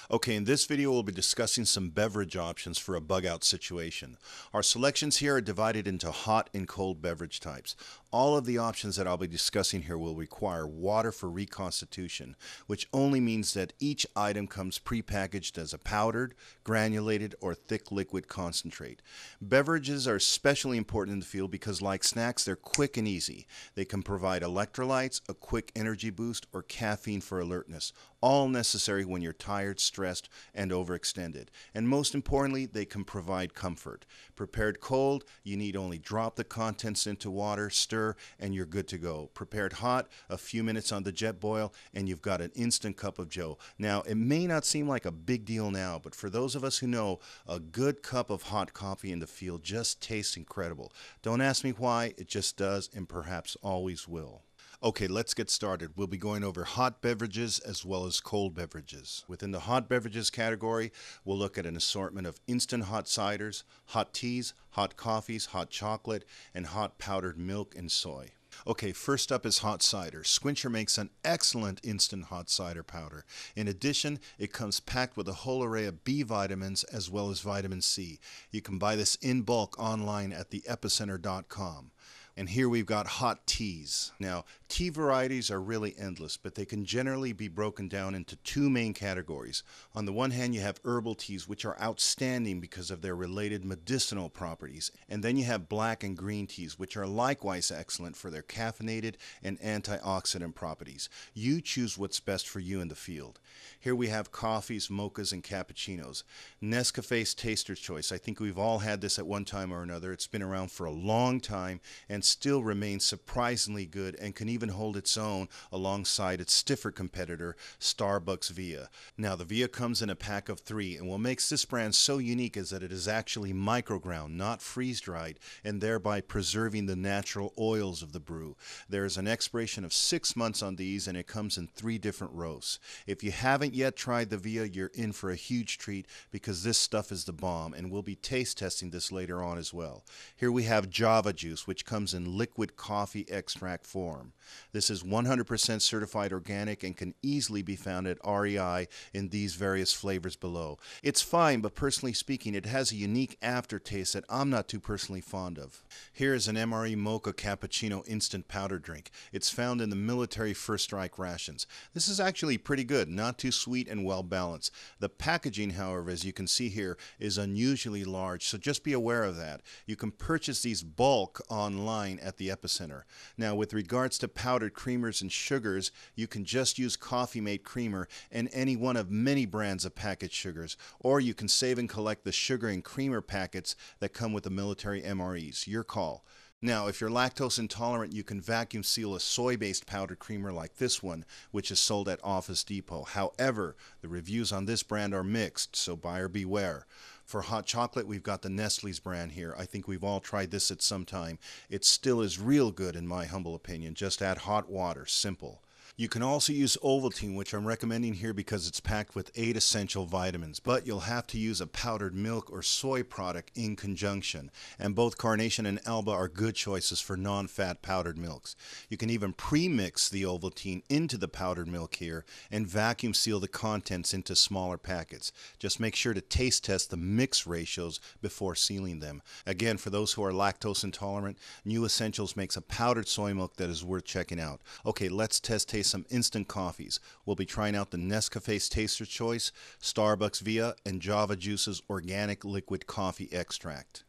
Okay, in this video we'll be discussing some beverage options for a bug out situation. Our selections here are divided into hot and cold beverage types. All of the options that I'll be discussing here will require water for reconstitution, which only means that each item comes prepackaged as a powdered, granulated, or thick liquid concentrate. Beverages are especially important in the field because, like snacks, they're quick and easy. They can provide electrolytes, a quick energy boost, or caffeine for alertness, all necessary when you're tired, stressed, and overextended. And most importantly, they can provide comfort. Prepared cold, you need only drop the contents into water, stir, and you're good to go. Prepared hot, a few minutes on the jet boil, and you've got an instant cup of joe. Now, it may not seem like a big deal now, but for those of us who know, a good cup of hot coffee in the field just tastes incredible. Don't ask me why, it just does, and perhaps always will. Okay, let's get started. We'll be going over hot beverages as well as cold beverages. Within the hot beverages category, we'll look at an assortment of instant hot ciders, hot teas, hot coffees, hot chocolate, and hot powdered milk and soy. Okay, first up is hot cider. Squincher makes an excellent instant hot cider powder. In addition, it comes packed with a whole array of B vitamins as well as vitamin C. You can buy this in bulk online at theepicenter.com. And here we've got hot teas. Now, tea varieties are really endless, but they can generally be broken down into two main categories. On the one hand, you have herbal teas, which are outstanding because of their related medicinal properties. And then you have black and green teas, which are likewise excellent for their caffeinated and antioxidant properties. You choose what's best for you in the field. Here we have coffees, mochas, and cappuccinos. Nescafe's Taster's Choice. I think we've all had this at one time or another. It's been around for a long time and still remains surprisingly good and can even hold its own alongside its stiffer competitor, Starbucks Via. Now, the Via comes in a pack of 3, and what makes this brand so unique is that it is actually microground, not freeze-dried, and thereby preserving the natural oils of the brew. There is an expiration of 6 months on these, and it comes in 3 different roasts. If you haven't yet tried the Via, you're in for a huge treat because this stuff is the bomb, and we'll be taste testing this later on as well. Here we have Java Juice, which comes in liquid coffee extract form. This is 100% certified organic and can easily be found at REI in these various flavors below. It's fine, but personally speaking, it has a unique aftertaste that I'm not too personally fond of. Here is an MRE Mocha Cappuccino instant powder drink. It's found in the military First Strike rations. This is actually pretty good, not too sweet and well balanced. The packaging, however, as you can see here, is unusually large, so just be aware of that. You can purchase these bulk online at the Epicenter. Now, with regards to powdered creamers and sugars, you can just use Coffee Mate creamer and any one of many brands of packaged sugars, or you can save and collect the sugar and creamer packets that come with the military MREs. Your call. Now, if you're lactose intolerant, you can vacuum seal a soy-based powdered creamer like this one, which is sold at Office Depot. However, the reviews on this brand are mixed, so buyer beware. For hot chocolate, we've got the Nestle's brand here. I think we've all tried this at some time. It still is real good in my humble opinion. Just add hot water, simple. You can also use Ovaltine, which I'm recommending here because it's packed with 8 essential vitamins, but you'll have to use a powdered milk or soy product in conjunction, and both Carnation and Alba are good choices for non-fat powdered milks. You can even pre-mix the Ovaltine into the powdered milk here and vacuum seal the contents into smaller packets. Just make sure to taste test the mix ratios before sealing them. Again, for those who are lactose intolerant, New Essentials makes a powdered soy milk that is worth checking out. Okay, let's taste some instant coffees. We'll be trying out the Nescafe's Taster's Choice, Starbucks Via, and Java Juice's organic liquid coffee extract.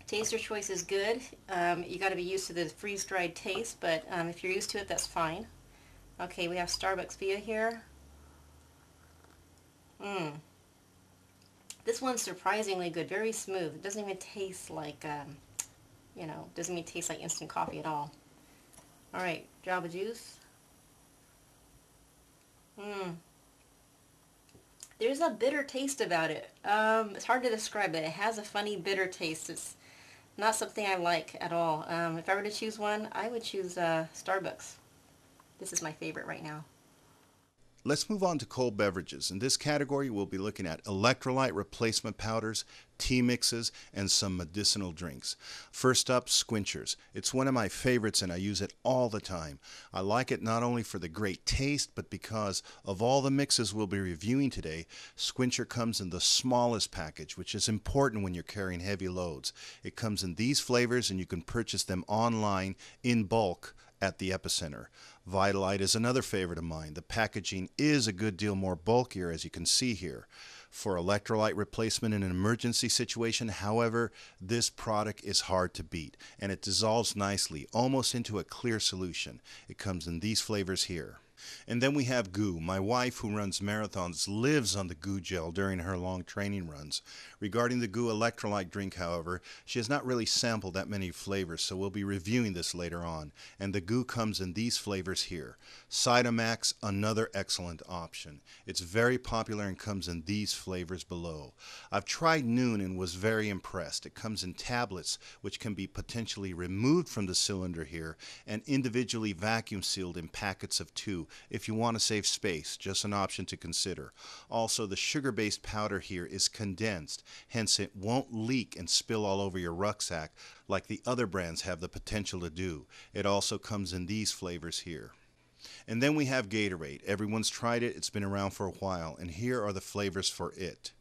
Taster's Choice is good. You got to be used to the freeze-dried taste, but if you're used to it, that's fine. Okay, we have Starbucks Via here. This one's surprisingly good, very smooth. It doesn't even taste like doesn't even taste like instant coffee at all. Alright, Java Juice. There's a bitter taste about it. It's hard to describe it. It has a funny bitter taste. It's not something I like at all. If I were to choose one, I would choose Starbucks. This is my favorite right now. Let's move on to cold beverages. In this category, we'll be looking at electrolyte replacement powders, tea mixes, and some medicinal drinks. First up, Squinchers. It's one of my favorites and I use it all the time. I like it not only for the great taste, but because of all the mixes we'll be reviewing today, Squincher comes in the smallest package, which is important when you're carrying heavy loads. It comes in these flavors and you can purchase them online in bulk at the Epicenter. Vitalite is another favorite of mine. The packaging is a good deal more bulkier, as you can see here. For electrolyte replacement in an emergency situation, however, this product is hard to beat, and it dissolves nicely, almost into a clear solution. It comes in these flavors here. And then we have Goo. My wife, who runs marathons, lives on the Goo gel during her long training runs. Regarding the Goo electrolyte drink, however, she has not really sampled that many flavors, so we'll be reviewing this later on. And the Goo comes in these flavors here. Cytomax, another excellent option. It's very popular and comes in these flavors below. I've tried Noon and was very impressed. It comes in tablets, which can be potentially removed from the cylinder here and individually vacuum sealed in packets of 2. If you want to save space, just an option to consider. Also, the sugar-based powder here is condensed, hence it won't leak and spill all over your rucksack like the other brands have the potential to do. It also comes in these flavors here. And then we have Gatorade. Everyone's tried it, it's been around for a while, and here are the flavors for it.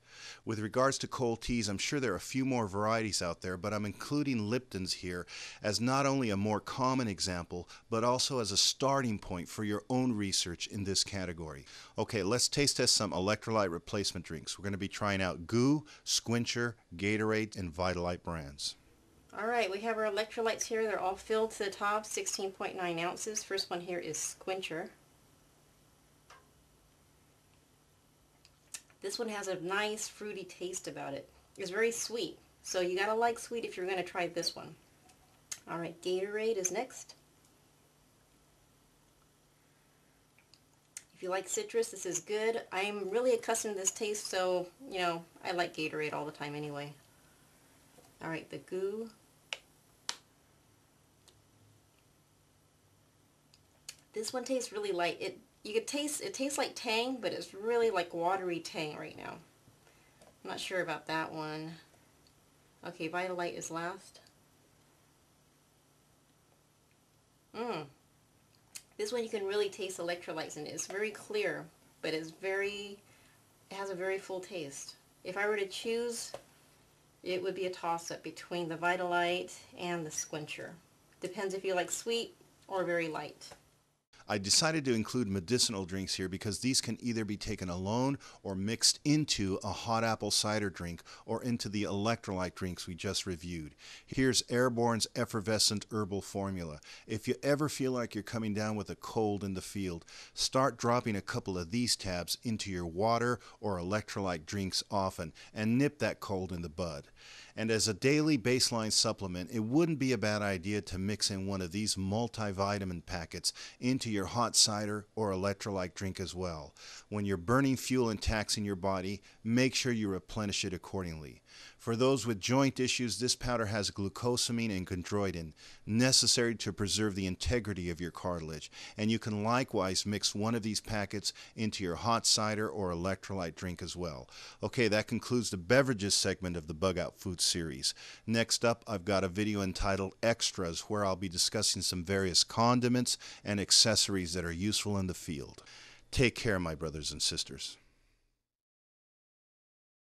With regards to cold teas, I'm sure there are a few more varieties out there, but I'm including Lipton's here as not only a more common example, but also as a starting point for your own research in this category. Okay, let's taste test some electrolyte replacement drinks. We're going to be trying out Goo, Squincher, Gatorade, and Vitalite brands. Alright, we have our electrolytes here. They're all filled to the top, 16.9 ounces. First one here is Squincher. This one has a nice fruity taste about it. It's very sweet, so you gotta like sweet if you're gonna try this one. Alright, Gatorade is next. If you like citrus, this is good. I'm really accustomed to this taste, so, you know, I like Gatorade all the time anyway. Alright, the Goo. This one tastes really light. It tastes like Tang, but it's really like watery Tang right now. I'm not sure about that one. Okay, Vitalite is last. This one you can really taste electrolytes in it. It's very clear, but it has a very full taste. If I were to choose, it would be a toss-up between the Vitalite and the Squincher. Depends if you like sweet or very light. I decided to include medicinal drinks here because these can either be taken alone or mixed into a hot apple cider drink or into the electrolyte drinks we just reviewed. Here's Airborne's effervescent herbal formula. If you ever feel like you're coming down with a cold in the field, start dropping a couple of these tabs into your water or electrolyte drinks often and nip that cold in the bud. And as a daily baseline supplement, it wouldn't be a bad idea to mix in one of these multivitamin packets into your hot cider or electrolyte drink as well. When you're burning fuel and taxing your body, make sure you replenish it accordingly. For those with joint issues, this powder has glucosamine and chondroitin, necessary to preserve the integrity of your cartilage, and you can likewise mix one of these packets into your hot cider or electrolyte drink as well. Okay, that concludes the beverages segment of the Bug Out Food series. Next up, I've got a video entitled Extras, where I'll be discussing some various condiments and accessories that are useful in the field. Take care, my brothers and sisters.